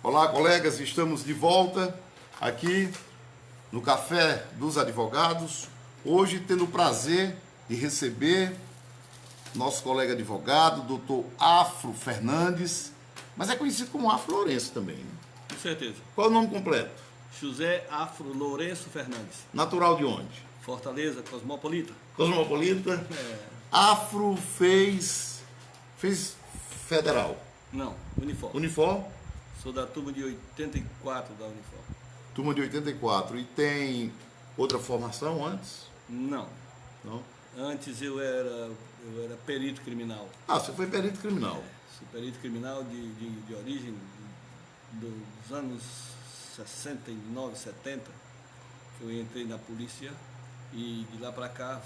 Olá, colegas, estamos de volta aqui no Café dos Advogados. Hoje tendo o prazer de receber nosso colega advogado, doutor Afro Fernandes, mas é conhecido como Afro Lourenço também, né? Com certeza. Qual é o nome completo? José Afro Lourenço Fernandes. Natural de onde? Fortaleza, Cosmopolita. Cosmopolita. Afro fez federal. Não, Unifor. Unifor, Sou da turma de 84 da Unifor. turma de 84. E tem outra formação antes? Não. Não? Antes eu era perito criminal. Ah, você foi perito criminal. Sou perito criminal de origem dos anos 69, 70, que eu entrei na polícia e de lá para cá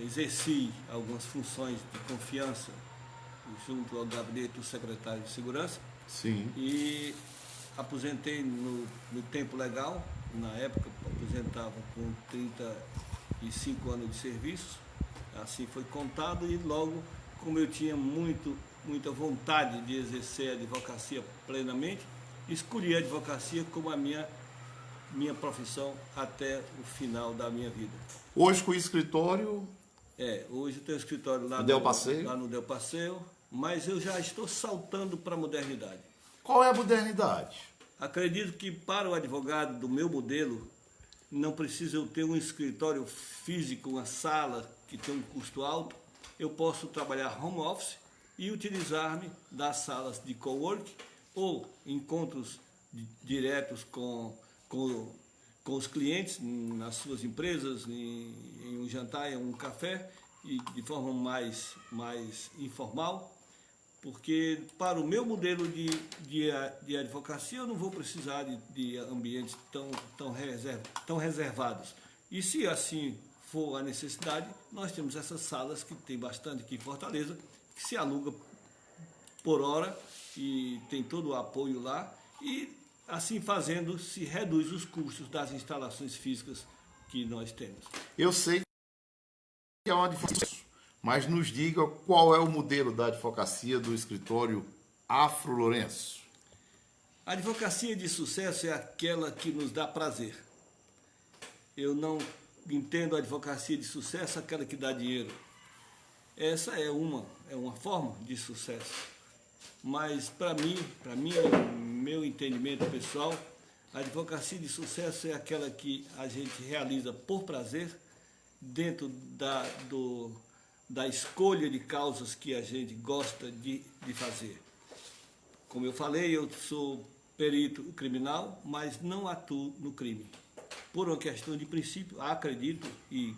exerci algumas funções de confiança junto ao gabinete do secretário de segurança. Sim. E aposentei no tempo legal, na época aposentava com 35 anos de serviço, assim foi contado, e logo, como eu tinha muita vontade de exercer a advocacia plenamente, escolhi a advocacia como a minha profissão até o final da minha vida. Hoje com o escritório... Hoje eu tenho escritório lá no Del Passeio, mas eu já estou saltando para a modernidade. Qual é a modernidade? Acredito que para o advogado do meu modelo, não precisa eu ter um escritório físico, uma sala que tem um custo alto. Eu posso trabalhar home office e utilizar-me das salas de cowork ou encontros diretos com os clientes nas suas empresas, em um jantar, em um café, e de forma mais informal, porque para o meu modelo de advocacia eu não vou precisar de ambientes tão reservados. E se assim for a necessidade, nós temos essas salas que tem bastante aqui em Fortaleza, que se aluga por hora e tem todo o apoio lá, e assim fazendo se reduz os custos das instalações físicas que nós temos. Eu sei que é uma advocacia, mas nos diga qual é o modelo da advocacia do escritório Afro Lourenço. A advocacia de sucesso é aquela que nos dá prazer. Eu não entendo a advocacia de sucesso aquela que dá dinheiro. Essa é uma forma de sucesso. Mas para mim, meu entendimento pessoal, a advocacia de sucesso é aquela que a gente realiza por prazer, dentro da escolha de causas que a gente gosta de fazer. Como eu falei, eu sou perito criminal, mas não atuo no crime. Por uma questão de princípio, acredito e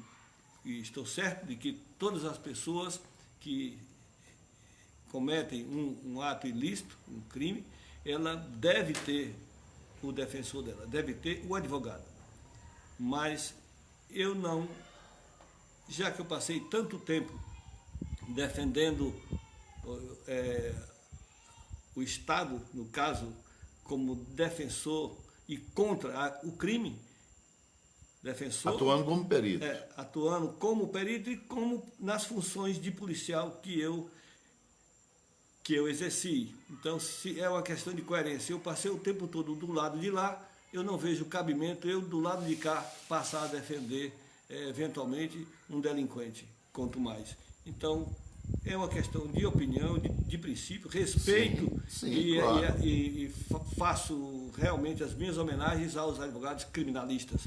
estou certo de que todas as pessoas que cometem um ato ilícito, um crime, ela deve ter o defensor dela, deve ter o advogado. Mas eu não, já que eu passei tanto tempo defendendo o Estado, no caso, como defensor e contra o crime, defensor... Atuando como perito. Atuando como perito e como nas funções de policial que eu exerci. Então, se é uma questão de coerência, eu passei o tempo todo do lado de lá, eu não vejo cabimento eu, do lado de cá, passar a defender, eventualmente, um delinquente, quanto mais. Então, é uma questão de opinião, de princípio, respeito, sim, claro. e faço realmente as minhas homenagens aos advogados criminalistas.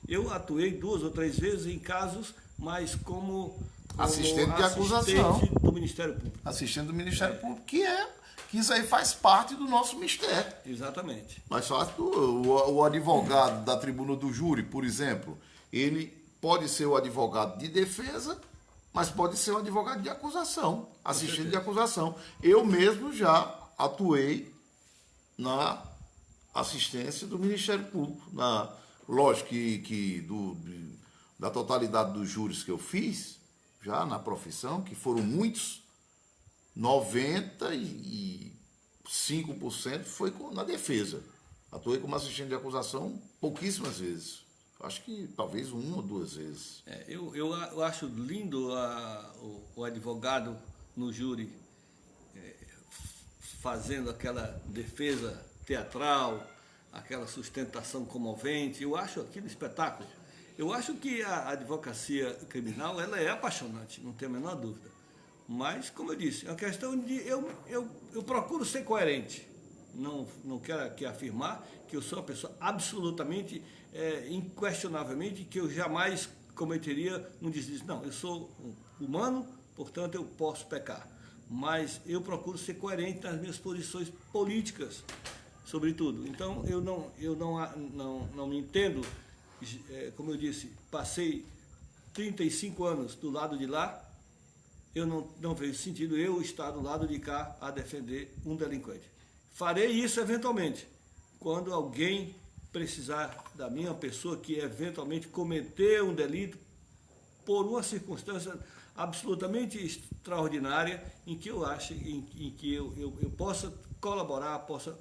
Eu atuei 2 ou 3 vezes em casos, mas como assistente de acusação do Ministério Público. Assistente do Ministério Público, que isso aí faz parte do nosso mistério. Exatamente. Mas o advogado da tribuna do júri, por exemplo, ele pode ser o advogado de defesa, mas pode ser o advogado de acusação, assistente de acusação. Eu mesmo já atuei na assistência do Ministério Público. Lógico que da totalidade dos júris que eu fiz, já na profissão, que foram muitos, 95% foi na defesa. Atuei como assistente de acusação pouquíssimas vezes. Acho que talvez 1 ou 2 vezes. Eu acho lindo o advogado no júri fazendo aquela defesa teatral, aquela sustentação comovente. Eu acho aquilo espetáculo. Eu acho que a advocacia criminal ela é apaixonante, não tenho a menor dúvida. Mas, como eu disse, é uma questão de... Eu procuro ser coerente. Não quero aqui afirmar que eu sou uma pessoa absolutamente, inquestionavelmente, que eu jamais cometeria um deslize. Não, eu sou humano, portanto eu posso pecar. Mas eu procuro ser coerente nas minhas posições políticas, sobretudo. Então eu não me entendo, como eu disse, passei 35 anos do lado de lá, eu não vejo sentido eu estar do lado de cá a defender um delinquente. Farei isso eventualmente, quando alguém precisar da minha pessoa que eventualmente cometeu um delito por uma circunstância absolutamente extraordinária em que eu acho, em que eu possa colaborar, possa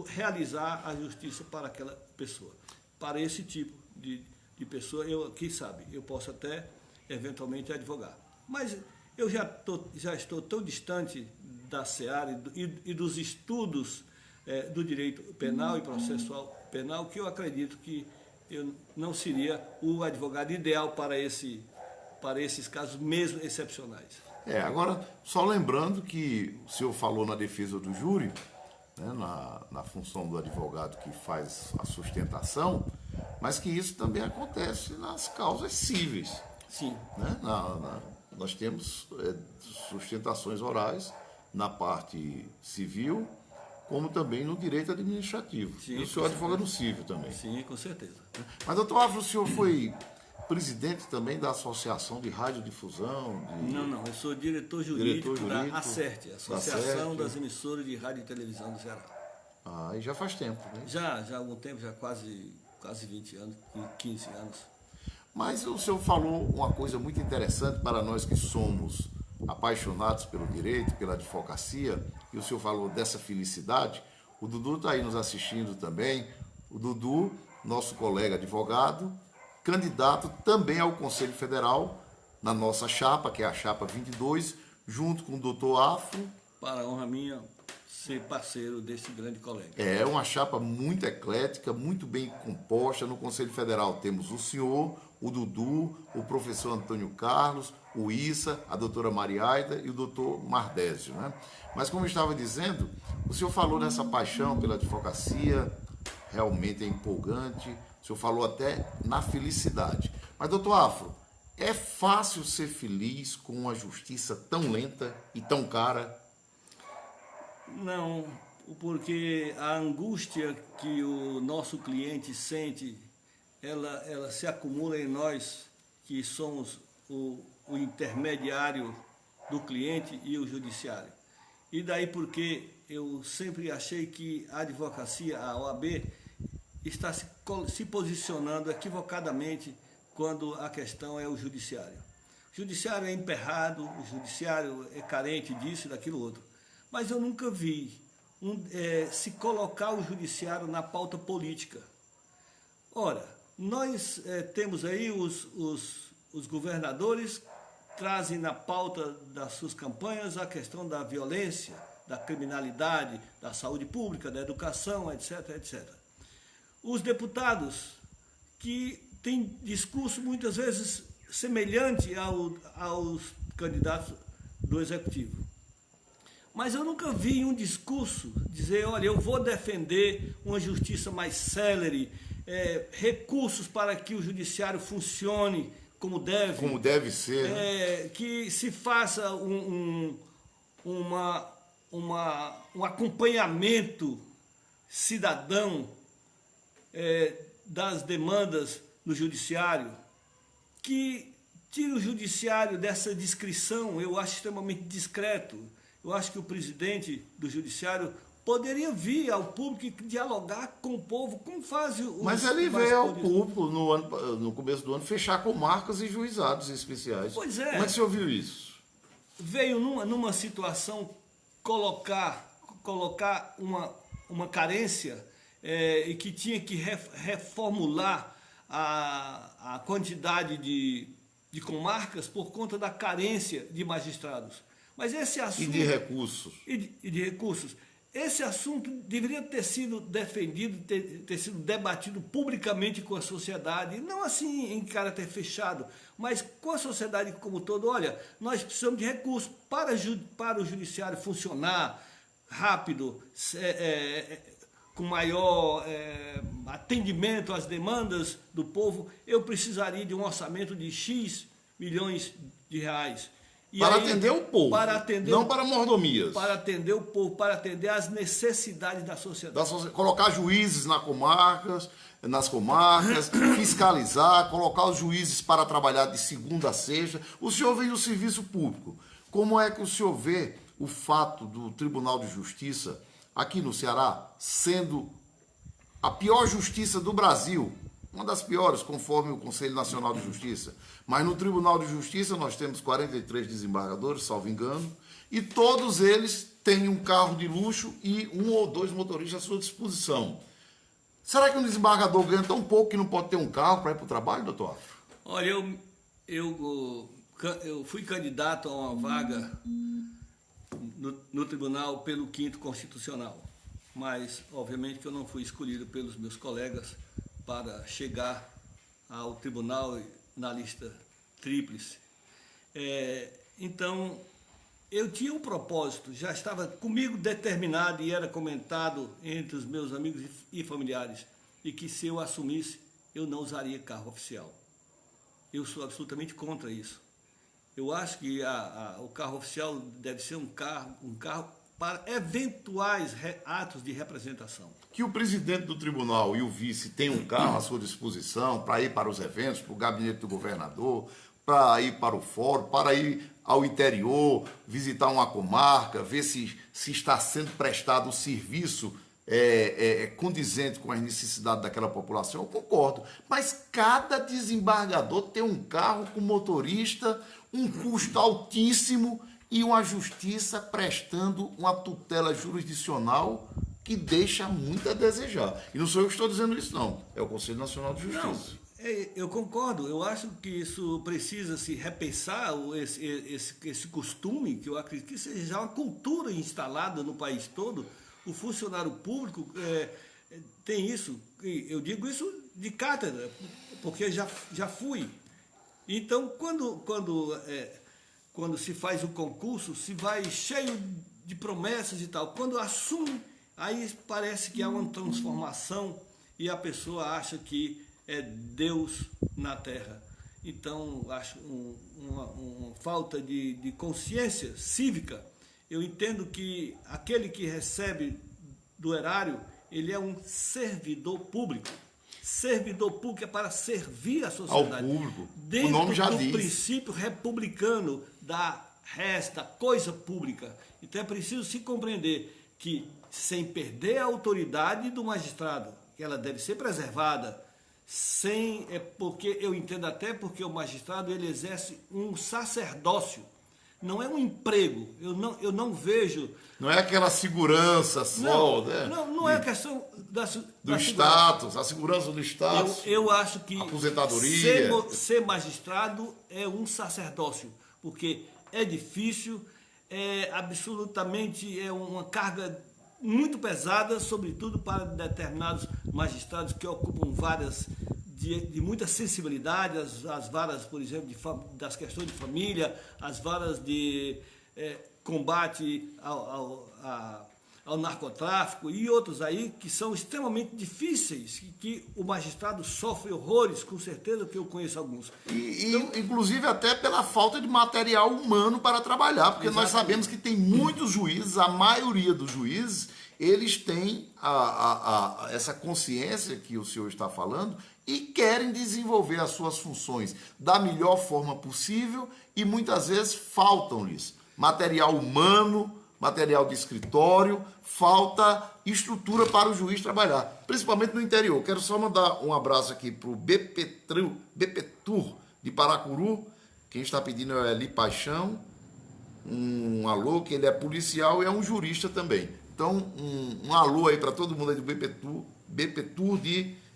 realizar a justiça para aquela pessoa. Para esse tipo de pessoa, quem sabe, eu posso até eventualmente advogar. Mas eu já estou tão distante da seara e dos estudos do direito penal e processual penal que eu acredito que eu não seria o advogado ideal para esses casos mesmo excepcionais. Agora, só lembrando que o senhor falou na defesa do júri, né, na função do advogado que faz a sustentação, mas que isso também acontece nas causas cíveis. Sim. Né? Nós temos sustentações orais na parte civil, como também no direito administrativo. Sim, e o senhor advoga no civil também. Sim, com certeza. Mas, doutor Álvaro, o senhor foi presidente também da Associação de Radiodifusão? Não, eu sou diretor jurídico da ACERT, Associação das Emissoras de Rádio e Televisão do Ceará. E já faz tempo, né? Já há algum tempo, já quase 20 anos, 15 anos. Mas o senhor falou uma coisa muito interessante para nós que somos apaixonados pelo direito, pela advocacia, e o senhor falou dessa felicidade. O Dudu está aí nos assistindo também. O Dudu, nosso colega advogado, candidato também ao Conselho Federal, na nossa chapa, que é a chapa 22, junto com o doutor Afro. Para a honra minha, ser parceiro desse grande colega. É uma chapa muito eclética, muito bem composta. No Conselho Federal temos o senhor, o Dudu, o professor Antônio Carlos, o Issa, a doutora Mariaida e o doutor Mardésio, né? Mas como eu estava dizendo, o senhor falou nessa paixão pela advocacia, realmente é empolgante. O senhor falou até na felicidade. Mas, doutor Afro, é fácil ser feliz com uma justiça tão lenta e tão cara? Não, porque a angústia que o nosso cliente sente, ela se acumula em nós, que somos o intermediário do cliente e o judiciário. E daí porque eu sempre achei que a advocacia, a OAB, está se posicionando equivocadamente quando a questão é o judiciário. O judiciário é emperrado, o judiciário é carente disso e daquilo outro. Mas eu nunca vi se colocar o judiciário na pauta política. Ora, nós temos aí os governadores trazem na pauta das suas campanhas a questão da violência, da criminalidade, da saúde pública, da educação, etc, etc. Os deputados, que têm discurso muitas vezes semelhante aos candidatos do Executivo. Mas eu nunca vi um discurso dizer, olha, eu vou defender uma justiça mais célere, recursos para que o judiciário funcione como deve. Como deve ser. Né? Que se faça um acompanhamento cidadão das demandas no judiciário, que tire o judiciário dessa discrição. Eu acho extremamente discreto. Eu acho que o presidente do judiciário poderia vir ao público e dialogar com o povo, como faz o... Mas ele veio ao público no começo do ano fechar comarcas e juizados especiais. Pois é. Como é que você ouviu isso? Veio numa situação colocar uma carência e que tinha que reformular a quantidade de comarcas por conta da carência de magistrados. Mas esse assunto... E de recursos. E de recursos. esse assunto deveria ter sido defendido, ter sido debatido publicamente com a sociedade, não assim em caráter fechado, mas com a sociedade como um todo. Olha, nós precisamos de recursos para o judiciário funcionar rápido, com maior atendimento às demandas do povo. Eu precisaria de um orçamento de X milhões de reais. E para aí, atender o povo, não para mordomias. Para atender o povo, para atender às necessidades da sociedade. Colocar juízes nas comarcas, fiscalizar, colocar os juízes para trabalhar de segunda a sexta. O senhor vem do serviço público. Como é que o senhor vê o fato do Tribunal de Justiça, aqui no Ceará, sendo a pior justiça do Brasil? Uma das piores, conforme o Conselho Nacional de Justiça. Mas no Tribunal de Justiça nós temos 43 desembargadores, salvo engano, e todos eles têm um carro de luxo e 1 ou 2 motoristas à sua disposição. Será que um desembargador ganha tão pouco que não pode ter um carro para ir para o trabalho, doutor Afro? Olha, eu fui candidato a uma vaga no tribunal pelo 5º Constitucional, mas obviamente que eu não fui escolhido pelos meus colegas para chegar ao tribunal na lista tríplice. Então, eu tinha um propósito, já estava comigo determinado e era comentado entre os meus amigos e familiares, e que se eu assumisse, eu não usaria carro oficial. Eu sou absolutamente contra isso. Eu acho que o carro oficial deve ser um carro para eventuais atos de representação. Que o presidente do tribunal e o vice tenham um carro à sua disposição para ir para os eventos, para o gabinete do governador, para ir para o fórum, para ir ao interior, visitar uma comarca, ver se está sendo prestado um serviço condizente com as necessidades daquela população, eu concordo. Mas cada desembargador tem um carro com motorista, um custo altíssimo e uma justiça prestando uma tutela jurisdicional que deixa muito a desejar. E não sou eu que estou dizendo isso, não. É o Conselho Nacional de Justiça. Não, eu concordo. Eu acho que isso precisa se repensar, esse costume, que eu acredito que seja já uma cultura instalada no país todo. O funcionário público tem isso. Eu digo isso de cátedra, porque já fui. Então, quando se faz o concurso, se vai cheio de promessas e tal. Quando assume, aí parece que há uma transformação e a pessoa acha que é Deus na terra. Então, acho uma falta de consciência cívica. Eu entendo que aquele que recebe do erário, ele é um servidor público. Servidor público é para servir a sociedade. Ao público. Dentro o nome já do diz. princípio republicano da res, da coisa pública. Então é preciso se compreender que, sem perder a autoridade do magistrado, que ela deve ser preservada, porque eu entendo até porque o magistrado ele exerce um sacerdócio, não é um emprego. Eu não vejo. Não é aquela segurança só, né? Não é questão do status, a segurança do status. Eu acho que aposentadoria. Ser magistrado é um sacerdócio, porque é difícil, absolutamente uma carga muito pesada, sobretudo para determinados magistrados que ocupam varas de muita sensibilidade, as varas, por exemplo, das questões de família, as varas de combate ao narcotráfico e outros aí que são extremamente difíceis, que o magistrado sofre horrores, com certeza que eu conheço alguns. Então, inclusive até pela falta de material humano para trabalhar, porque exatamente. Nós sabemos que tem muitos juízes, a maioria dos juízes, eles têm essa consciência que o senhor está falando e querem desenvolver as suas funções da melhor forma possível e muitas vezes faltam-lhes material humano, material de escritório, falta estrutura para o juiz trabalhar, principalmente no interior. Quero só mandar um abraço aqui para o BPTUR de Paracuru, quem está pedindo é Eli Paixão, um alô, que ele é policial e é um jurista também. Então, um alô aí para todo mundo aí do BPTUR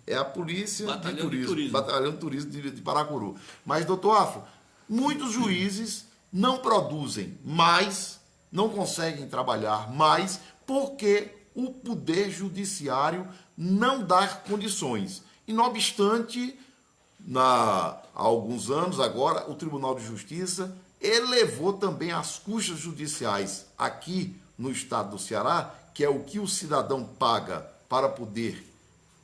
é a polícia Batalhão de turismo. Batalhão de Turismo de Paracuru. Mas, doutor Afro, muitos juízes não produzem mais, não conseguem trabalhar mais, porque o Poder Judiciário não dá condições. E, não obstante, há alguns anos agora, o Tribunal de Justiça elevou também as custas judiciais aqui no estado do Ceará, que é o que o cidadão paga para poder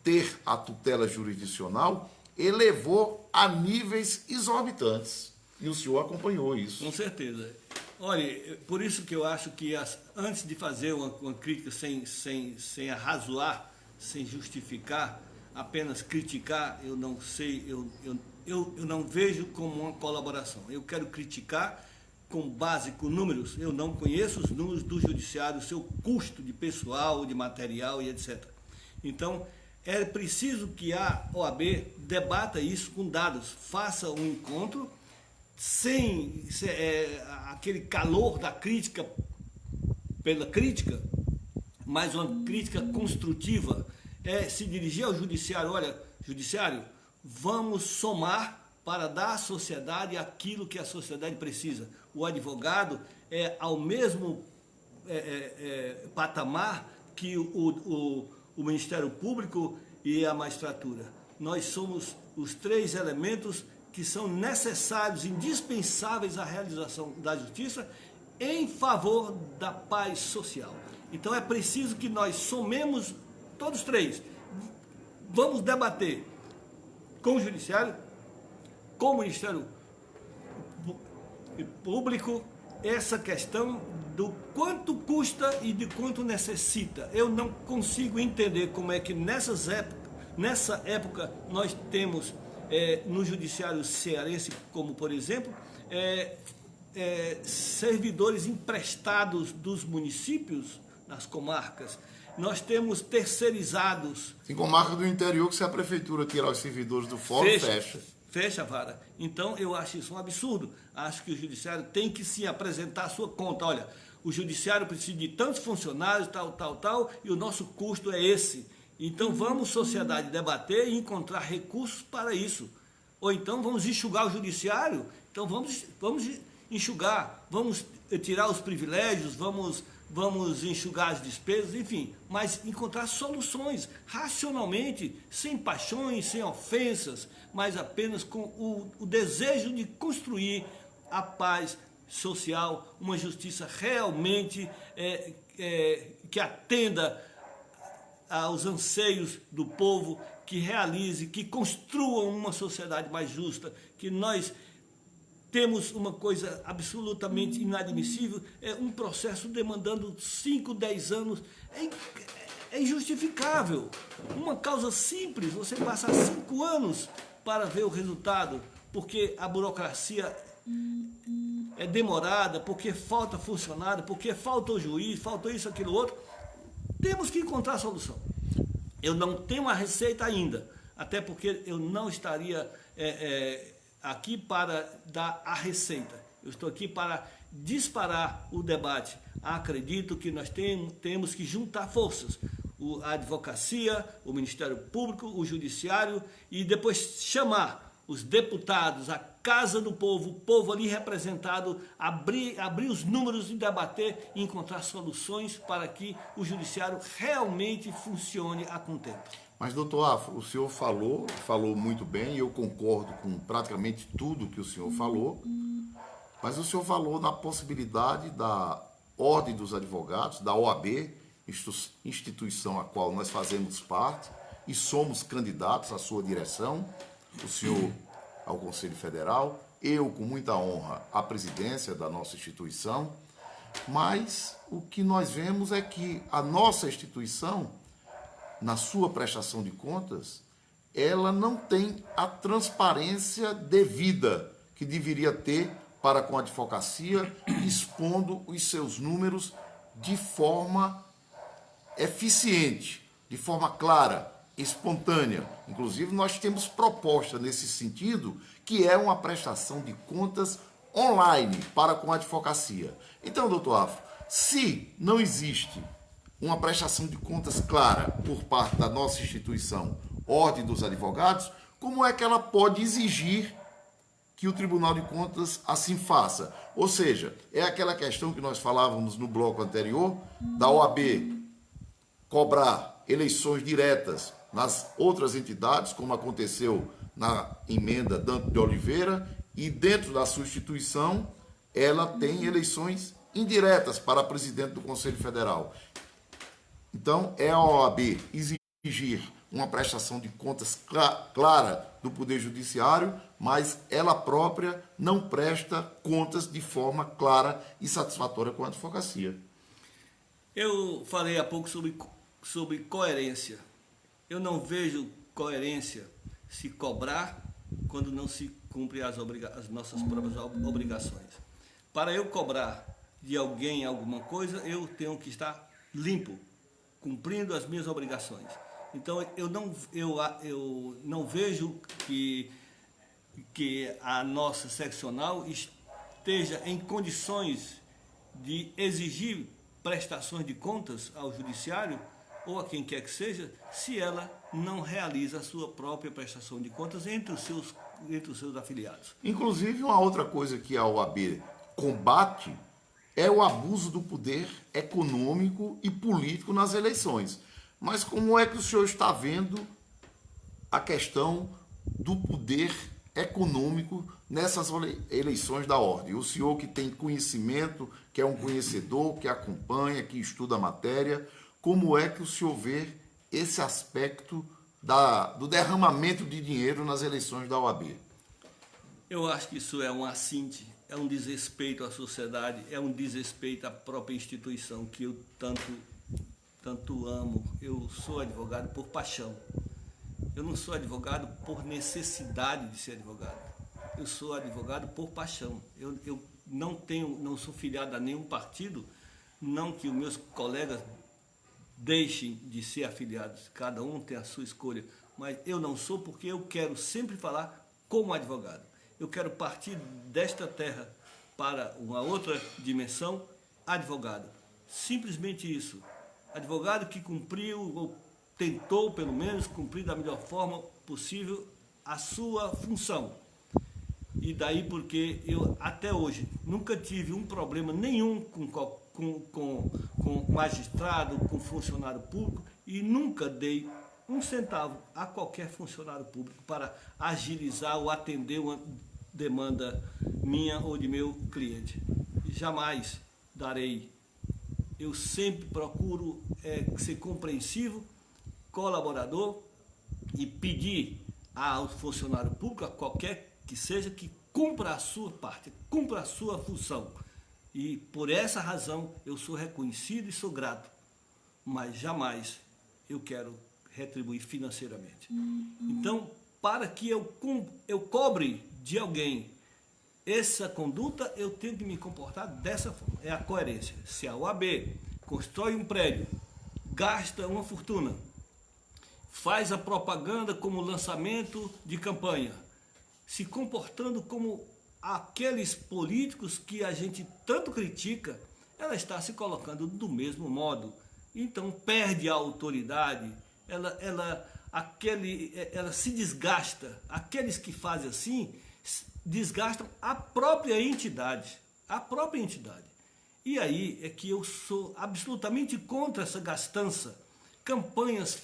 ter a tutela jurisdicional, elevou a níveis exorbitantes. E o senhor acompanhou isso. Com certeza. Olha, por isso que eu acho que antes de fazer uma crítica sem arrazoar, sem justificar, apenas criticar, eu não sei, eu não vejo como uma colaboração. Eu quero criticar com base com números. Eu não conheço os números do judiciário, o seu custo de pessoal, de material e etc. Então, é preciso que a OAB debata isso com dados, faça um encontro sem aquele calor da crítica pela crítica, mas uma crítica construtiva, se dirigir ao judiciário. Olha, judiciário, vamos somar para dar à sociedade aquilo que a sociedade precisa. O advogado é ao mesmo patamar que o Ministério Público e a magistratura. Nós somos os três elementos que são necessários, indispensáveis à realização da justiça em favor da paz social. Então é preciso que nós somemos todos três. Vamos debater com o Judiciário, com o Ministério Público, essa questão do quanto custa e de quanto necessita. Eu não consigo entender como é que nessa época nós temos no judiciário cearense, como por exemplo, servidores emprestados dos municípios, das comarcas. Nós temos terceirizados. Tem comarca do interior que se a prefeitura tirar os servidores do fórum, fecha. Fecha a vara. Então, eu acho isso um absurdo. Acho que o judiciário tem que sim apresentar a sua conta. Olha, o judiciário precisa de tantos funcionários, tal, e o nosso custo é esse. Então, vamos, sociedade, debater e encontrar recursos para isso. Ou então, vamos enxugar o judiciário. Então, vamos enxugar, vamos tirar os privilégios, vamos enxugar as despesas, enfim, mas encontrar soluções racionalmente, sem paixões, sem ofensas, mas apenas com o desejo de construir a paz social, uma justiça realmente que atenda aos anseios do povo, que realize, que construa uma sociedade mais justa, que nós temos uma coisa absolutamente inadmissível, um processo demandando 5, 10 anos, é injustificável. Uma causa simples, você passa 5 anos para ver o resultado, porque a burocracia é demorada, porque falta funcionário, porque falta o juiz, falta isso, aquilo, outro. Temos que encontrar a solução. Eu não tenho a receita ainda, até porque eu não estaria aqui para dar a receita. Eu estou aqui para disparar o debate. Acredito que nós temos que juntar forças. A advocacia, o Ministério Público, o Judiciário, e depois chamar os deputados, a Casa do Povo, o povo ali representado, abrir os números e debater e encontrar soluções para que o Judiciário realmente funcione a contento. Mas, doutor Afro, o senhor falou muito bem, e eu concordo com praticamente tudo que o senhor falou, mas o senhor falou na possibilidade da Ordem dos Advogados, da OAB, instituição a qual nós fazemos parte e somos candidatos à sua direção, o senhor ao Conselho Federal, eu com muita honra à presidência da nossa instituição, mas o que nós vemos é que a nossa instituição, na sua prestação de contas, ela não tem a transparência devida que deveria ter para com a advocacia, expondo os seus números de forma eficiente, de forma clara, espontânea. Inclusive, nós temos proposta nesse sentido, que é uma prestação de contas online para com a advocacia. Então, doutor Afro, se não existe uma prestação de contas clara por parte da nossa instituição, Ordem dos Advogados, como é que ela pode exigir que o Tribunal de Contas assim faça? Ou seja, é aquela questão que nós falávamos no bloco anterior, da OAB cobrar eleições diretas nas outras entidades, como aconteceu na emenda Dante de Oliveira, e dentro da sua instituição, ela tem eleições indiretas para presidente do Conselho Federal. Então, é a OAB exigir uma prestação de contas clara do Poder Judiciário, mas ela própria não presta contas de forma clara e satisfatória com a advocacia. Eu falei há pouco sobre coerência. Eu não vejo coerência se cobrar quando não se cumpre as nossas próprias obrigações. Para eu cobrar de alguém alguma coisa, eu tenho que estar limpo, cumprindo as minhas obrigações. Então, eu não vejo que a nossa seccional esteja em condições de exigir prestações de contas ao judiciário ou a quem quer que seja, se ela não realiza a sua própria prestação de contas entre os seus afiliados. Inclusive, uma outra coisa que a OAB combate é o abuso do poder econômico e político nas eleições. Mas como é que o senhor está vendo a questão do poder econômico nessas eleições da ordem? O senhor que tem conhecimento, que é um conhecedor, que acompanha, que estuda a matéria, como é que o senhor vê esse aspecto do derramamento de dinheiro nas eleições da OAB? Eu acho que isso é um assinte, é um desrespeito à sociedade, é um desrespeito à própria instituição que eu tanto amo. Eu sou advogado por paixão. Eu não sou advogado por necessidade de ser advogado. Eu sou advogado por paixão. Eu não sou filiado a nenhum partido, não que os meus colegas deixem de ser afiliados. Cada um tem a sua escolha. Mas eu não sou porque eu quero sempre falar como advogado. Eu quero partir desta terra para uma outra dimensão, advogado. Simplesmente isso. Advogado que cumpriu, ou tentou pelo menos cumprir da melhor forma possível a sua função. E daí porque eu até hoje nunca tive um problema nenhum com magistrado, com funcionário público, e nunca dei um centavo a qualquer funcionário público para agilizar ou atender uma demanda minha ou de meu cliente. Jamais darei. Eu sempre procuro ser compreensivo, colaborador, e pedir ao funcionário público, a qualquer que seja, que cumpra a sua parte, cumpra a sua função. E por essa razão eu sou reconhecido e sou grato, mas jamais eu quero retribuir financeiramente. Então, para que eu cobre de alguém essa conduta, eu tenho que me comportar dessa forma. É a coerência. Se a OAB constrói um prédio, gasta uma fortuna, faz a propaganda como lançamento de campanha, se comportando como aqueles políticos que a gente tanto critica, ela está se colocando do mesmo modo. Então perde a autoridade, ela se desgasta. Aqueles que fazem assim desgastam a própria entidade. A própria entidade. E aí é que eu sou absolutamente contra essa gastança. Campanhas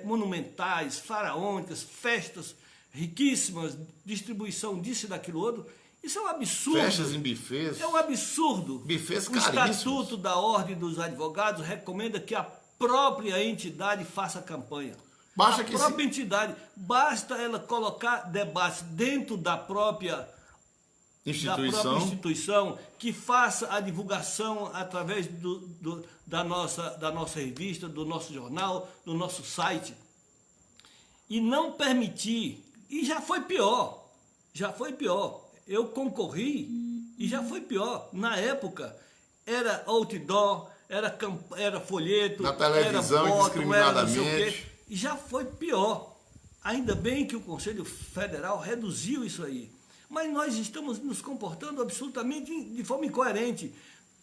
monumentais, faraônicas, festas riquíssimas, distribuição disso e daquilo outro. Isso é um absurdo. Festas em bufês. É um absurdo. Bufês O caríssimos. Estatuto da Ordem dos Advogados recomenda que a própria entidade faça campanha. Basta que entidade, basta ela colocar debates dentro da própria instituição, que faça a divulgação através da nossa revista, do nosso jornal, do nosso site, e não permitir. E já foi pior. Eu concorri e já foi pior. Na época era outdoor, era folheto, na televisão, era foto, indiscriminadamente. Era não sei o quê. E já foi pior. Ainda bem que o Conselho Federal reduziu isso aí. Mas nós estamos nos comportando absolutamente de forma incoerente.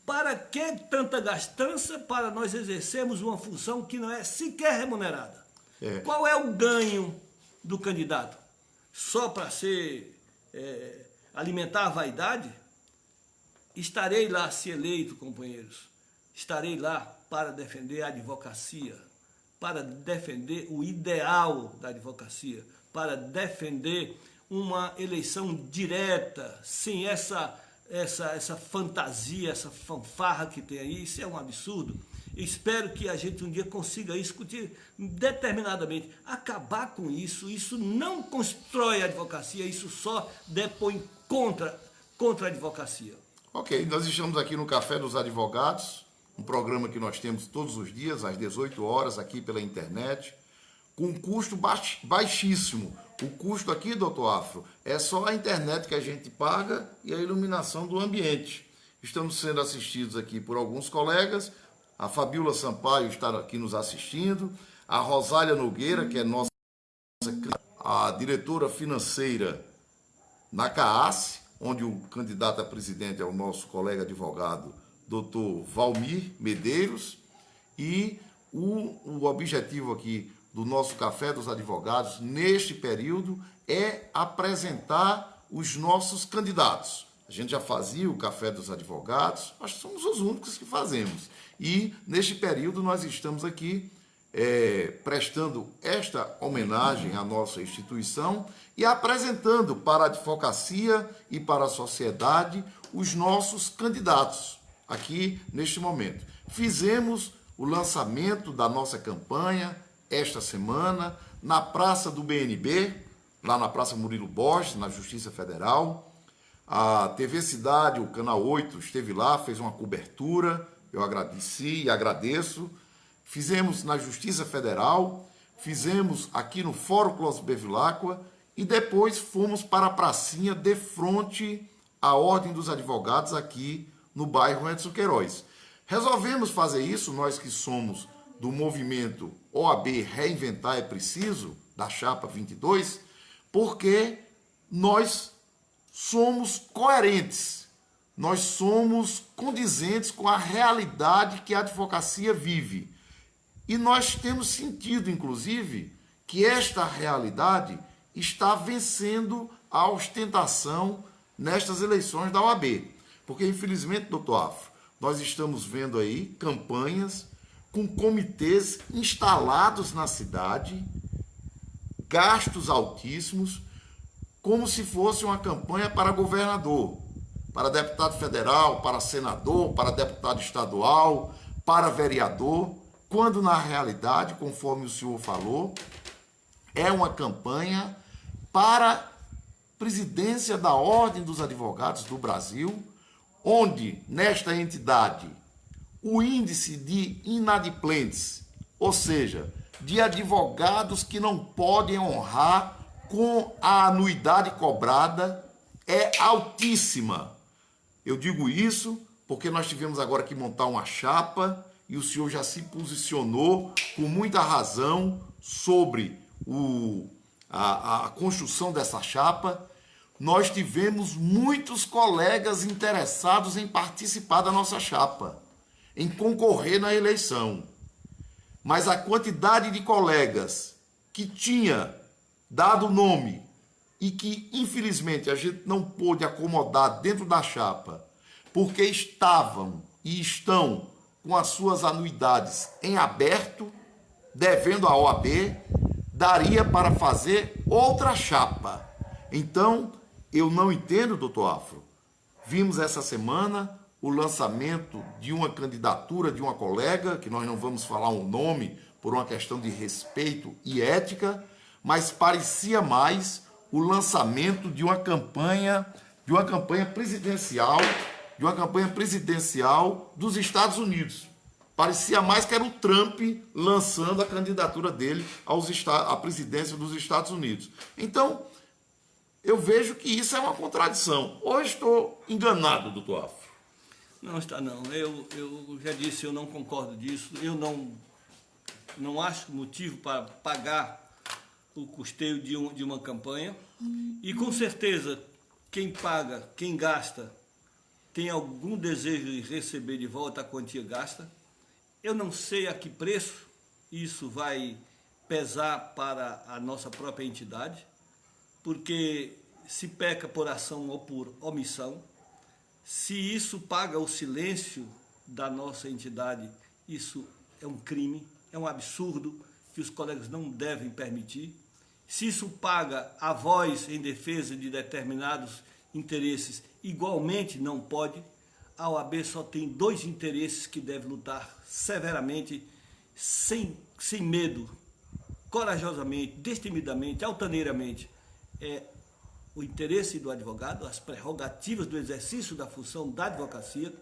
Para que tanta gastança para nós exercermos uma função que não é sequer remunerada? Qual é o ganho do candidato? Só para alimentar a vaidade? Estarei lá se eleito, companheiros. estarei lá para defender a advocacia, para defender o ideal da advocacia, para defender uma eleição direta, sem essa fantasia, essa fanfarra que tem aí. Isso é um absurdo. Espero que a gente um dia consiga discutir determinadamente, acabar com isso. Isso não constrói a advocacia, isso só depõe contra a advocacia. Ok, nós estamos aqui no Café dos Advogados, um programa que nós temos todos os dias, às 18 horas, aqui pela internet, com um custo baixíssimo. O custo aqui, doutor Afro, é só a internet que a gente paga e a iluminação do ambiente. Estamos sendo assistidos aqui por alguns colegas, a Fabíola Sampaio está aqui nos assistindo, a Rosália Nogueira, que é a diretora financeira na CAAS, onde o candidato a presidente é o nosso colega advogado, doutor Valmir Medeiros, e o objetivo aqui do nosso Café dos Advogados, neste período, é apresentar os nossos candidatos. A gente já fazia o Café dos Advogados, nós somos os únicos que fazemos. E, neste período, nós estamos aqui prestando esta homenagem à nossa instituição e apresentando para a advocacia e para a sociedade os nossos candidatos aqui neste momento. Fizemos o lançamento da nossa campanha esta semana na Praça do BNB, lá na Praça Murilo Borges, na Justiça Federal. A TV Cidade, o Canal 8, esteve lá, fez uma cobertura, eu agradeci e agradeço. Fizemos na Justiça Federal, fizemos aqui no Fórum Clóvis Bevilacqua e depois fomos para a pracinha de frente à Ordem dos Advogados aqui no bairro Edson Queiroz. Resolvemos fazer isso, nós que somos do movimento OAB Reinventar é Preciso, da Chapa 22, porque nós somos coerentes, nós somos condizentes com a realidade que a advocacia vive. E nós temos sentido, inclusive, que esta realidade está vencendo a ostentação nestas eleições da OAB. Porque, infelizmente, doutor Afro, nós estamos vendo aí campanhas com comitês instalados na cidade, gastos altíssimos, como se fosse uma campanha para governador, para deputado federal, para senador, para deputado estadual, para vereador, quando na realidade, conforme o senhor falou, é uma campanha para a presidência da Ordem dos Advogados do Brasil, onde nesta entidade o índice de inadimplentes, ou seja, de advogados que não podem honrar com a anuidade cobrada, é altíssima. Eu digo isso porque nós tivemos agora que montar uma chapa e o senhor já se posicionou com muita razão sobre a construção dessa chapa. Nós tivemos muitos colegas interessados em participar da nossa chapa, em concorrer na eleição. Mas a quantidade de colegas que tinha dado nome e que, infelizmente, a gente não pôde acomodar dentro da chapa, porque estavam e estão com as suas anuidades em aberto, devendo à OAB, daria para fazer outra chapa. Então, eu não entendo, doutor Afro. Vimos essa semana o lançamento de uma candidatura de uma colega, que nós não vamos falar um nome por uma questão de respeito e ética, mas parecia mais o lançamento de uma campanha presidencial dos Estados Unidos. Parecia mais que era o Trump lançando a candidatura dele à presidência dos Estados Unidos. Então, eu vejo que isso é uma contradição. Ou estou enganado, doutor Afro? Não está, não. Eu já disse, eu não concordo disso. Eu não acho motivo para pagar o custeio de uma campanha. E, com certeza, quem paga, quem gasta, tem algum desejo de receber de volta a quantia gasta. Eu não sei a que preço isso vai pesar para a nossa própria entidade, porque se peca por ação ou por omissão, se isso paga o silêncio da nossa entidade, isso é um crime, é um absurdo que os colegas não devem permitir. Se isso paga a voz em defesa de determinados interesses, igualmente não pode. A OAB só tem dois interesses que deve lutar severamente, sem medo, corajosamente, destemidamente, altaneiramente. É o interesse do advogado, as prerrogativas do exercício da função da advocacia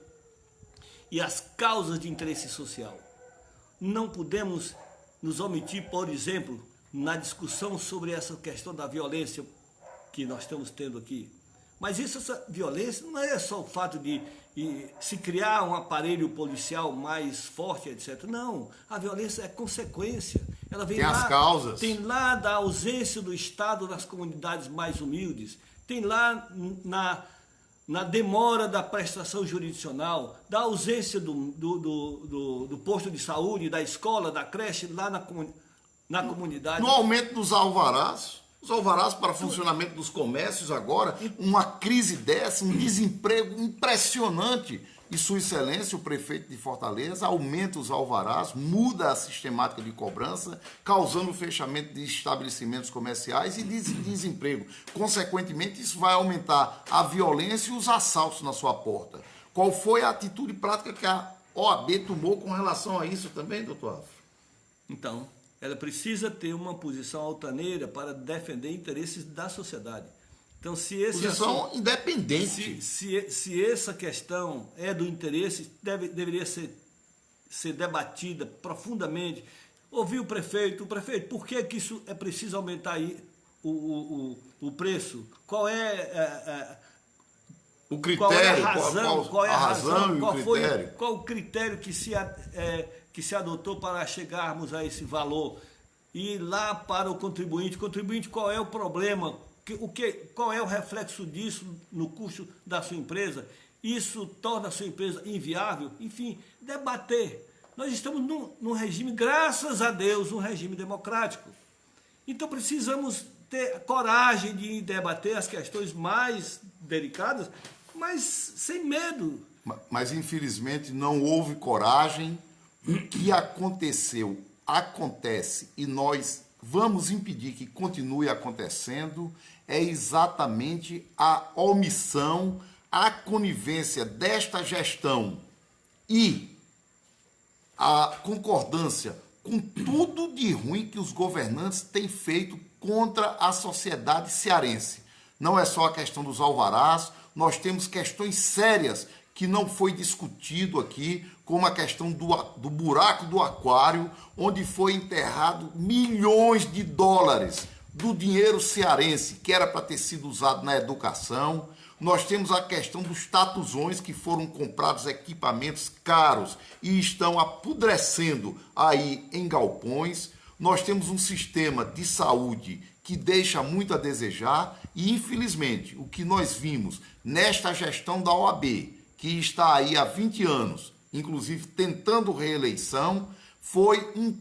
e as causas de interesse social. Não podemos nos omitir, por exemplo, na discussão sobre essa questão da violência que nós estamos tendo aqui. Mas essa violência não é só o fato de se criar um aparelho policial mais forte, etc. Não, a violência é consequência. Ela vem tem lá, as causas. Tem lá da ausência do Estado nas comunidades mais humildes, tem lá na demora da prestação jurisdicional, da ausência do posto de saúde, da escola, da creche, lá na comunidade. No aumento dos alvarás. Os alvarás para funcionamento dos comércios agora, uma crise dessa, um desemprego impressionante. E Sua Excelência, o prefeito de Fortaleza, aumenta os alvarás, muda a sistemática de cobrança, causando o fechamento de estabelecimentos comerciais e desemprego. Consequentemente, isso vai aumentar a violência e os assaltos na sua porta. Qual foi a atitude prática que a OAB tomou com relação a isso também, doutor Afro? Então, ela precisa ter uma posição altaneira para defender interesses da sociedade. Então, se esse posição independente. Se essa questão é do interesse, deveria ser debatida profundamente. Ouvir o prefeito, por que isso é preciso aumentar aí o preço? Qual é o critério? Qual é a razão? E o critério? Qual o critério que se adotou para chegarmos a esse valor? E lá para o contribuinte, qual é o problema? Qual é o reflexo disso no custo da sua empresa? Isso torna a sua empresa inviável? Enfim, debater. Nós estamos num regime, graças a Deus, um regime democrático. Então precisamos ter coragem de debater as questões mais delicadas, mas sem medo. Mas infelizmente não houve coragem. O que aconteceu, acontece, e nós vamos impedir que continue acontecendo, é exatamente a omissão, a conivência desta gestão e a concordância com tudo de ruim que os governantes têm feito contra a sociedade cearense. Não é só a questão dos alvarás, nós temos questões sérias que não foi discutido aqui, como a questão do buraco do aquário, onde foi enterrado milhões de dólares do dinheiro cearense, que era para ter sido usado na educação. Nós temos a questão dos tatuzões, que foram comprados equipamentos caros e estão apodrecendo aí em galpões. Nós temos um sistema de saúde que deixa muito a desejar e, infelizmente, o que nós vimos nesta gestão da OAB, que está aí há 20 anos, inclusive tentando reeleição, foi um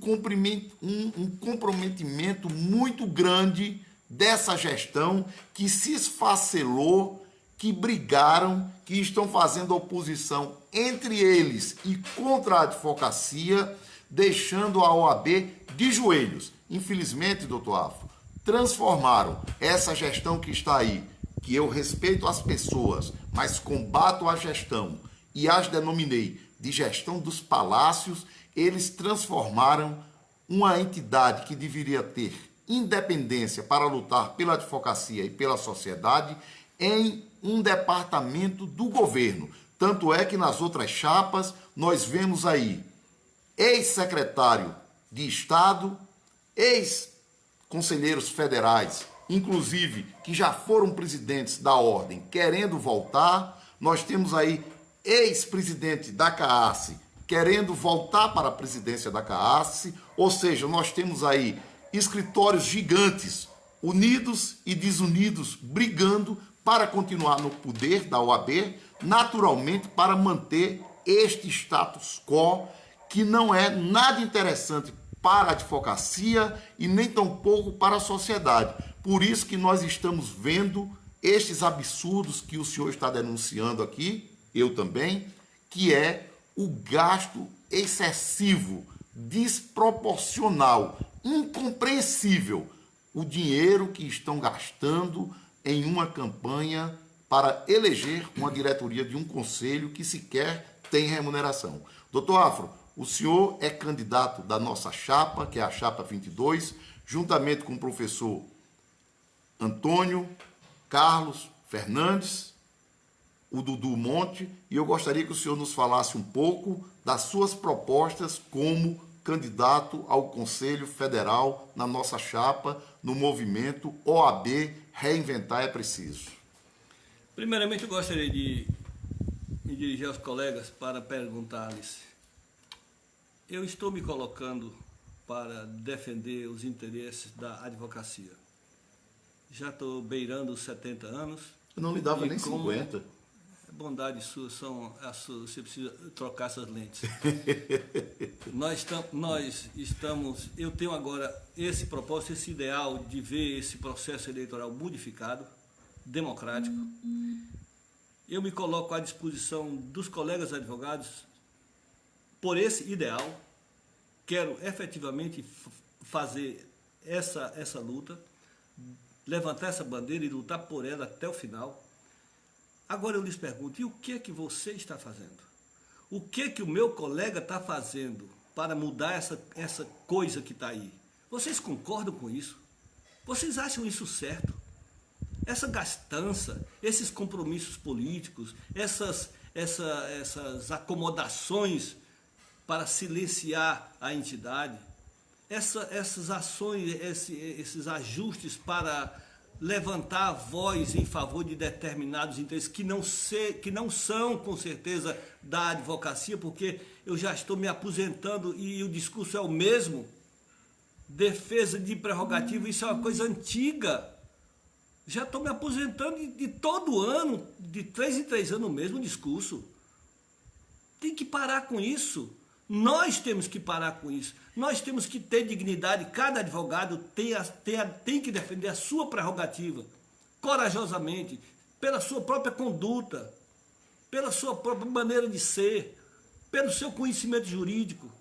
comprometimento muito grande dessa gestão que se esfacelou, que brigaram, que estão fazendo oposição entre eles e contra a advocacia, deixando a OAB de joelhos. Infelizmente, doutor Afro, transformaram essa gestão que está aí, que eu respeito as pessoas, mas combato a gestão e as denominei de gestão dos palácios, eles transformaram uma entidade que deveria ter independência para lutar pela advocacia e pela sociedade em um departamento do governo. Tanto é que nas outras chapas nós vemos aí ex-secretário de Estado, ex-conselheiros federais, inclusive que já foram presidentes da ordem, querendo voltar. Nós temos aí ex-presidente da CAASSE querendo voltar para a presidência da CAASSE, ou seja, nós temos aí escritórios gigantes, unidos e desunidos, brigando para continuar no poder da OAB, naturalmente para manter este status quo, que não é nada interessante para a advocacia e nem tampouco para a sociedade. Por isso que nós estamos vendo estes absurdos que o senhor está denunciando aqui, eu também, que é o gasto excessivo, desproporcional, incompreensível, o dinheiro que estão gastando em uma campanha para eleger uma diretoria de um conselho que sequer tem remuneração. Doutor Afro, o senhor é candidato da nossa chapa, que é a Chapa 22, juntamente com o professor Antônio Carlos Fernandes, o Dudu Monte, e eu gostaria que o senhor nos falasse um pouco das suas propostas como candidato ao Conselho Federal na nossa chapa, no movimento OAB Reinventar é Preciso. Primeiramente, eu gostaria de me dirigir aos colegas para perguntar-lhes: eu estou me colocando para defender os interesses da advocacia. Já estou beirando os 70 anos. Eu não lhe dava nem 50. Bondade sua, você precisa trocar essas lentes. nós estamos, eu tenho agora esse propósito, esse ideal de ver esse processo eleitoral modificado, democrático. Eu me coloco à disposição dos colegas advogados por esse ideal. Quero efetivamente fazer essa luta, levantar essa bandeira e lutar por ela até o final. Agora eu lhes pergunto, e o que é que você está fazendo? O que é que o meu colega está fazendo para mudar essa coisa que está aí? Vocês concordam com isso? Vocês acham isso certo? Essa gastança, esses compromissos políticos, essas acomodações para silenciar a entidade, essas ações, esses ajustes para levantar a voz em favor de determinados interesses que não são, com certeza, da advocacia, porque eu já estou me aposentando e o discurso é o mesmo. Defesa de prerrogativa, isso é uma coisa antiga. Já estou me aposentando de todo ano, de 3 em 3 anos, o mesmo discurso. Tem que parar com isso. Nós temos que parar com isso. Nós temos que ter dignidade. Cada advogado tem que defender a sua prerrogativa, corajosamente, pela sua própria conduta, pela sua própria maneira de ser, pelo seu conhecimento jurídico.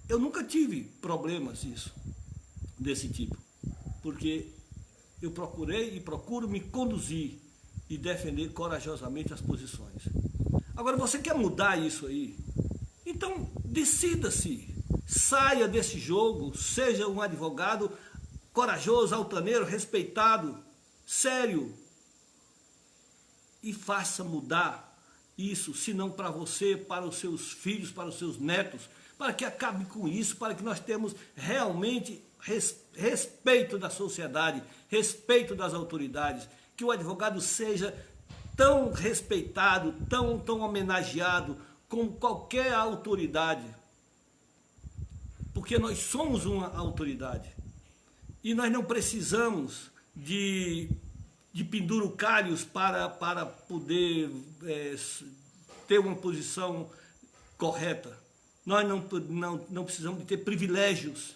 Eu nunca tive problemas desse tipo, porque eu procurei e procuro me conduzir e defender corajosamente as posições. Agora, você quer mudar isso aí? Então, decida-se, saia desse jogo, seja um advogado corajoso, altaneiro, respeitado, sério, e faça mudar isso, se não para você, para os seus filhos, para os seus netos, para que acabe com isso, para que nós tenhamos realmente respeito da sociedade, respeito das autoridades, que o advogado seja tão respeitado, tão homenageado como qualquer autoridade, porque nós somos uma autoridade e nós não precisamos de penduricalhos para poder ter uma posição correta. Nós não precisamos de ter privilégios,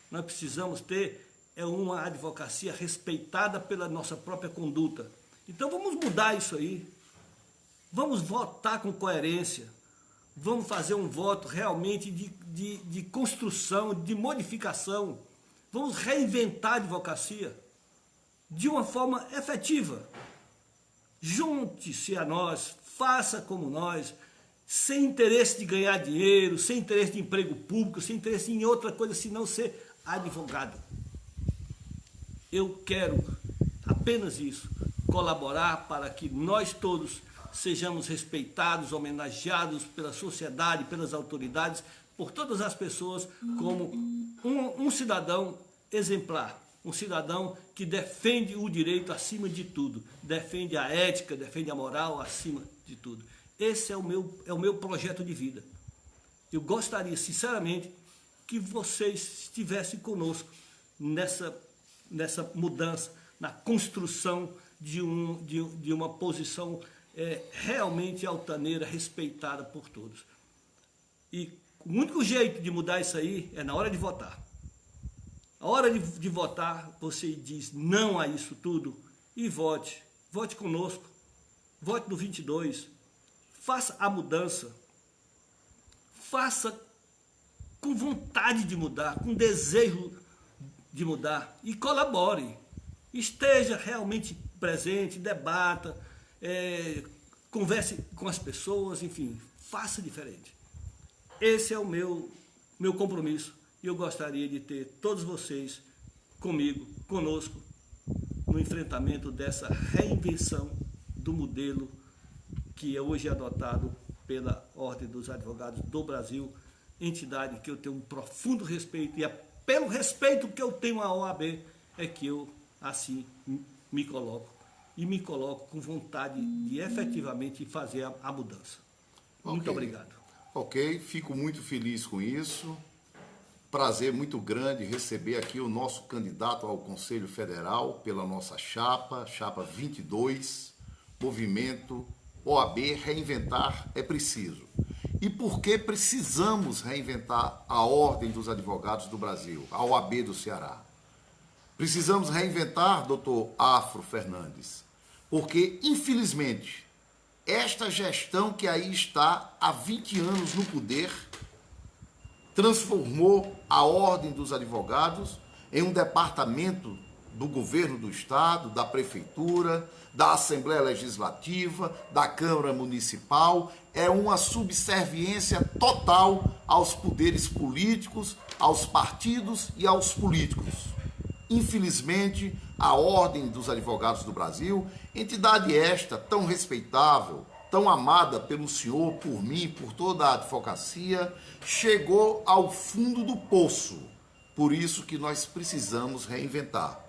nós precisamos ter uma advocacia respeitada pela nossa própria conduta. Então vamos mudar isso aí. Vamos votar com coerência, vamos fazer um voto realmente de construção, de modificação, vamos reinventar a advocacia de uma forma efetiva. Junte-se a nós, faça como nós, sem interesse de ganhar dinheiro, sem interesse de emprego público, sem interesse em outra coisa senão ser advogado. Eu quero apenas isso, colaborar para que nós todos sejamos respeitados, homenageados pela sociedade, pelas autoridades, por todas as pessoas, como um cidadão exemplar, um cidadão que defende o direito acima de tudo, defende a ética, defende a moral acima de tudo. Esse é o meu projeto de vida. Eu gostaria, sinceramente, que vocês estivessem conosco nessa mudança, na construção de uma posição realmente altaneira, respeitada por todos. E o único jeito de mudar isso aí é na hora de votar. A hora de votar, você diz não a isso tudo e vote. Vote conosco. Vote no 22. faça a mudança, faça com vontade de mudar, com desejo de mudar e colabore. Esteja realmente presente, debata, converse com as pessoas, enfim, faça diferente. Esse é o meu compromisso e eu gostaria de ter todos vocês comigo, conosco, no enfrentamento dessa reinvenção do modelo que hoje é adotado pela Ordem dos Advogados do Brasil, entidade que eu tenho um profundo respeito, e é pelo respeito que eu tenho à OAB é que eu assim me coloco, e me coloco com vontade de efetivamente fazer a mudança. Muito obrigado. Ok, fico muito feliz com isso. Prazer muito grande receber aqui o nosso candidato ao Conselho Federal pela nossa chapa 22, Movimento OAB Reinventar é Preciso. E por que precisamos reinventar a Ordem dos Advogados do Brasil, a OAB do Ceará? Precisamos reinventar, doutor Afro Fernandes, porque, infelizmente, esta gestão que aí está há 20 anos no poder transformou a Ordem dos Advogados em um departamento do governo do Estado, da Prefeitura, da Assembleia Legislativa, da Câmara Municipal. É uma subserviência total aos poderes políticos, aos partidos e aos políticos. Infelizmente, a Ordem dos Advogados do Brasil, entidade esta tão respeitável, tão amada pelo senhor, por mim, por toda a advocacia, chegou ao fundo do poço. Por isso que nós precisamos reinventar.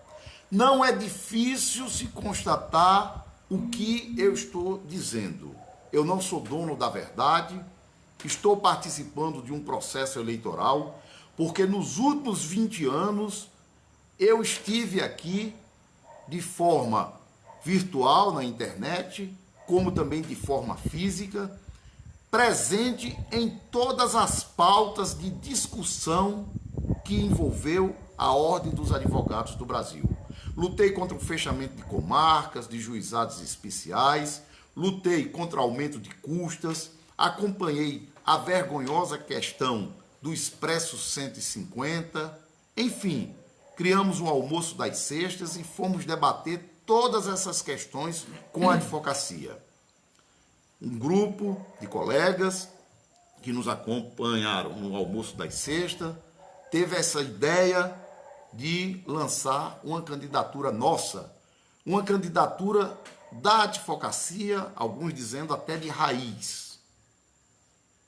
Não é difícil se constatar o que eu estou dizendo. Eu não sou dono da verdade, estou participando de um processo eleitoral, porque nos últimos 20 anos eu estive aqui de forma virtual na internet, como também de forma física, presente em todas as pautas de discussão que envolveu a Ordem dos Advogados do Brasil. Lutei contra o fechamento de comarcas, de juizados especiais, lutei contra o aumento de custas, acompanhei a vergonhosa questão do Expresso 150, enfim, criamos um almoço das sextas e fomos debater todas essas questões com a advocacia. Um grupo de colegas que nos acompanharam no almoço das sextas teve essa ideia de lançar uma candidatura nossa, uma candidatura da advocacia, alguns dizendo até de raiz,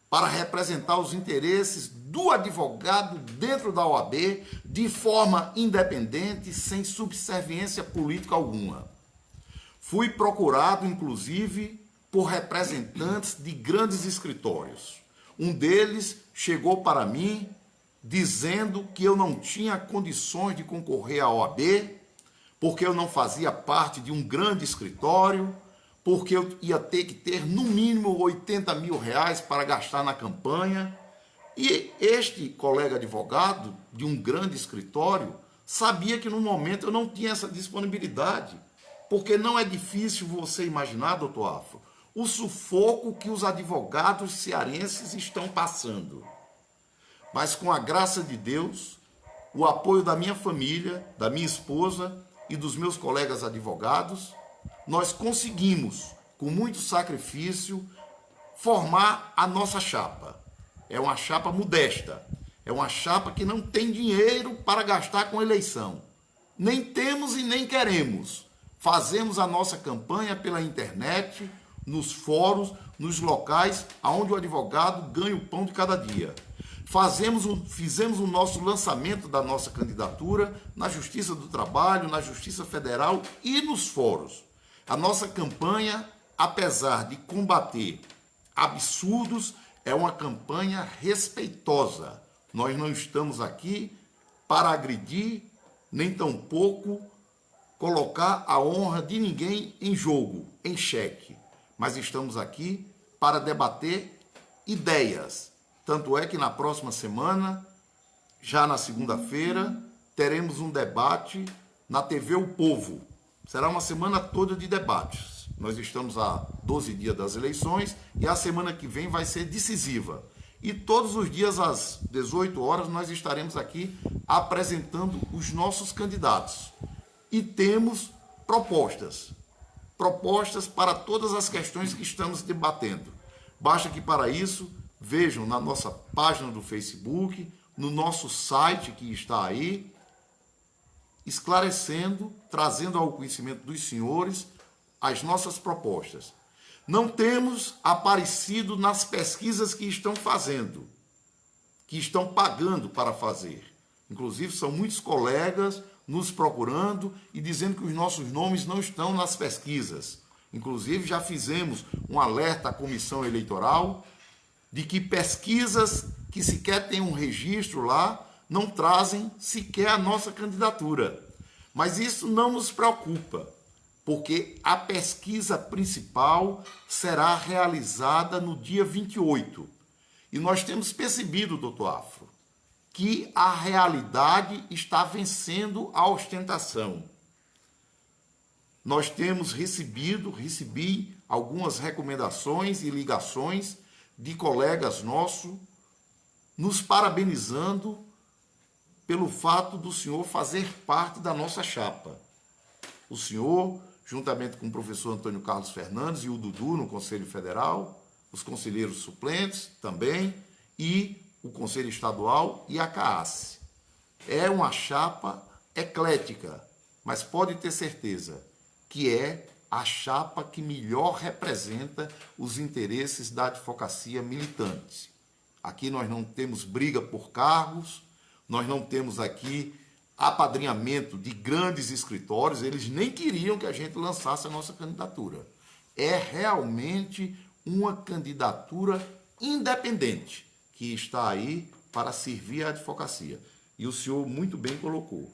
para representar os interesses do advogado dentro da OAB de forma independente, sem subserviência política alguma. Fui procurado, inclusive, por representantes de grandes escritórios. Um deles chegou para mim dizendo que eu não tinha condições de concorrer à OAB, porque eu não fazia parte de um grande escritório, porque eu ia ter que ter no mínimo 80 mil reais para gastar na campanha. E este colega advogado de um grande escritório sabia que no momento eu não tinha essa disponibilidade, porque não é difícil você imaginar, doutor Afro, o sufoco que os advogados cearenses estão passando. Mas com a graça de Deus, o apoio da minha família, da minha esposa e dos meus colegas advogados, nós conseguimos, com muito sacrifício, formar a nossa chapa. É uma chapa modesta, é uma chapa que não tem dinheiro para gastar com eleição. Nem temos e nem queremos. Fazemos a nossa campanha pela internet, nos fóruns, nos locais onde o advogado ganha o pão de cada dia. Fizemos o nosso lançamento da nossa candidatura na Justiça do Trabalho, na Justiça Federal e nos fóruns. A nossa campanha, apesar de combater absurdos, é uma campanha respeitosa. Nós não estamos aqui para agredir, nem tampouco colocar a honra de ninguém em jogo, em xeque. Mas estamos aqui para debater ideias. Tanto é que na próxima semana, já na segunda-feira, teremos um debate na TV O Povo. Será uma semana toda de debates. Nós estamos a 12 dias das eleições e a semana que vem vai ser decisiva. E todos os dias às 18 horas nós estaremos aqui apresentando os nossos candidatos. E temos propostas para todas as questões que estamos debatendo. Basta que para isso vejam na nossa página do Facebook, no nosso site que está aí, esclarecendo, trazendo ao conhecimento dos senhores as nossas propostas. Não temos aparecido nas pesquisas que estão fazendo, que estão pagando para fazer. Inclusive, são muitos colegas nos procurando e dizendo que os nossos nomes não estão nas pesquisas. Inclusive, já fizemos um alerta à comissão eleitoral de que pesquisas que sequer têm um registro lá não trazem sequer a nossa candidatura. Mas isso não nos preocupa, porque a pesquisa principal será realizada no dia 28. E nós temos percebido, doutor Afro, que a realidade está vencendo a ostentação. Nós temos recebi algumas recomendações e ligações de colegas nossos nos parabenizando pelo fato do senhor fazer parte da nossa chapa. O senhor, juntamente com o professor Antônio Carlos Fernandes e o Dudu no Conselho Federal, os conselheiros suplentes também, e o Conselho Estadual e a CAAS. É uma chapa eclética, mas pode ter certeza que é a chapa que melhor representa os interesses da advocacia militante. Aqui nós não temos briga por cargos, nós não temos aqui apadrinhamento de grandes escritórios, eles nem queriam que a gente lançasse a nossa candidatura. É realmente uma candidatura independente que está aí para servir a advocacia. E o senhor muito bem colocou,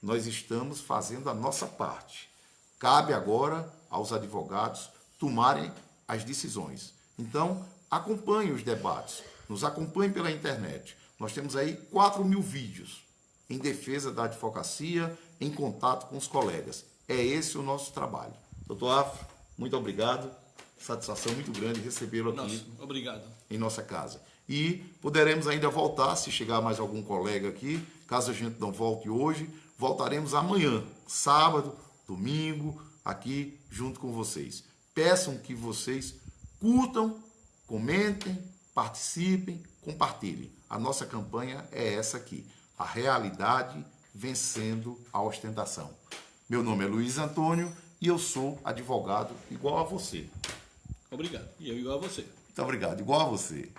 nós estamos fazendo a nossa parte. Cabe agora aos advogados tomarem as decisões. Então, acompanhe os debates, nos acompanhe pela internet. Nós temos aí 4.000 vídeos em defesa da advocacia, em contato com os colegas. É esse o nosso trabalho. Doutor Afro, muito obrigado. Satisfação muito grande recebê-lo aqui. Obrigado. Em nossa casa. E poderemos ainda voltar, se chegar mais algum colega aqui, caso a gente não volte hoje, voltaremos amanhã, sábado, domingo, aqui junto com vocês. Peçam que vocês curtam, comentem, participem, compartilhem. A nossa campanha é essa aqui, a realidade vencendo a ostentação. Meu nome é Luiz Antônio e eu sou advogado igual a você. Obrigado. E eu igual a você. Muito obrigado, igual a você.